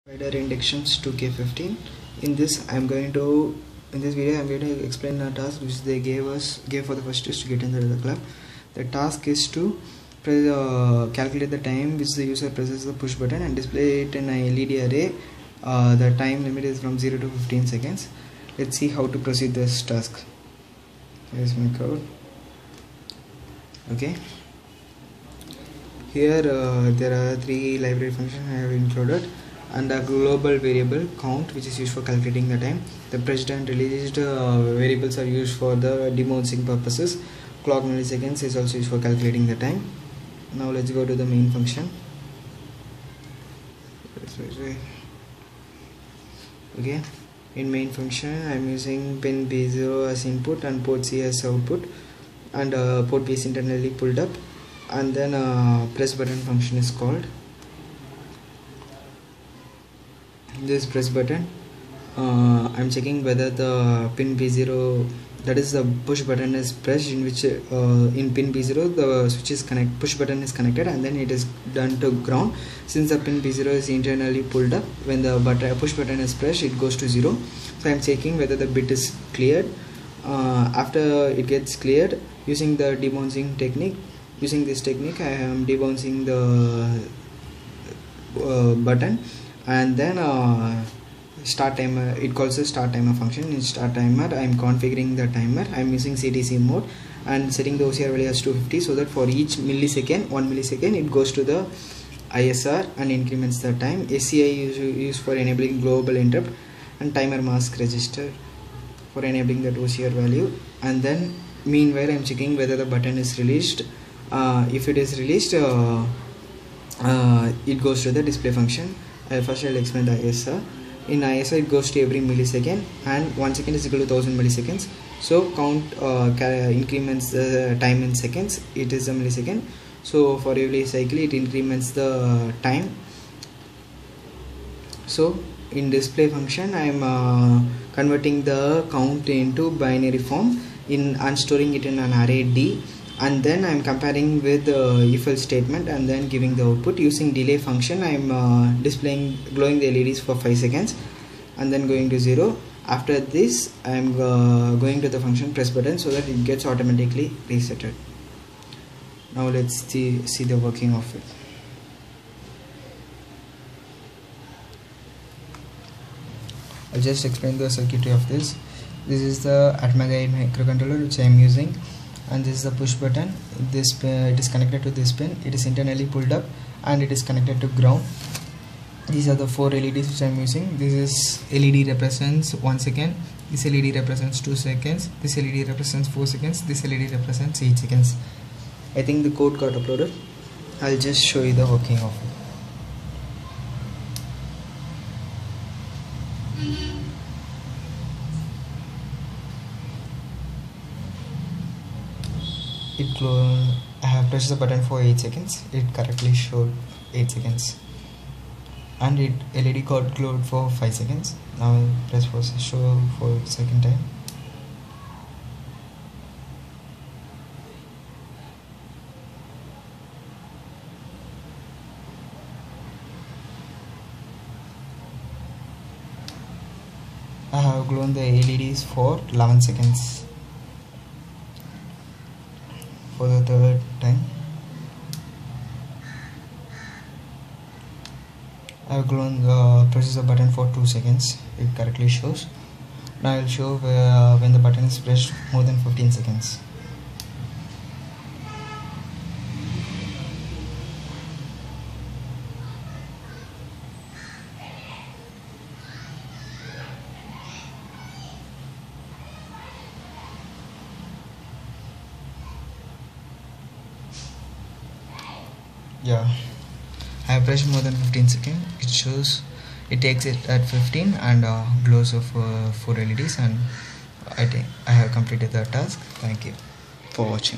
Spider inductions to K15. In this video I'm going to explain a task which they gave for the first test to get into the club. The task is to calculate the time which the user presses the push button and display it in a LED array. The time limit is from 0 to 15 seconds. Let's see how to proceed this task. Here's my code. Okay. Here there are three library functions I have included, and a global variable count which is used for calculating the time. The present released variables are used for the debouncing purposes. Clock milliseconds is also used for calculating the time. Now let's go to the main function. Okay, in main function I am using pin B0 as input and port C as output, and port B is internally pulled up, and then press button function is called. This press button, I'm checking whether the pin B0, that is the push button, is pressed, in which in pin B0 the switch is push button is connected, and then it is done to ground. Since the pin B0 is internally pulled up, when the push button is pressed it goes to 0. So I'm checking whether the bit is cleared. After it gets cleared, using the debouncing technique, I am debouncing the button, and then start timer, it calls the start timer function. In start timer I am configuring the timer. I am using CTC mode and setting the OCR value as 250, so that for each millisecond, 1 millisecond, it goes to the ISR and increments the time. SCI is used for enabling global interrupt, and timer mask register for enabling that OCR value. And then meanwhile I am checking whether the button is released. If it is released, it goes to the display function. First I'll explain the ISR. In ISR it goes to every millisecond, and 1 second is equal to 1000 milliseconds. So count increments the time in seconds. It is a millisecond, so for every cycle it increments the time. So in display function I am converting the count into binary form and storing it in an array D, and then I am comparing with the if-else statement and then giving the output. Using delay function I am glowing the LEDs for 5 seconds and then going to 0. After this I am going to the function press button so that it gets automatically resetted. Now let's see the working of it. I'll just explain the circuitry of this. This is the Atmagai microcontroller which I am using, and this is the push button. This it is connected to this pin. It is internally pulled up and it is connected to ground. These are the 4 LEDs which I am using. This is LED represents 1 second, this LED represents 2 seconds, this LED represents 4 seconds, this LED represents 8 seconds. I think the code got uploaded. I'll just show you the working of it. I have pressed the button for 8 seconds. It correctly showed 8 seconds, and it LED got glowed for 5 seconds. Now I'll press for show for second time. I have glown the LEDs for 11 seconds. For the third time I have presses the button for 2 seconds. It correctly shows. Now I will show when the button is pressed more than 15 seconds. Yeah, I have pressed more than 15 seconds. It shows, it takes it at 15 and glows of 4 LEDs, and I think I have completed the task. Thank you for watching.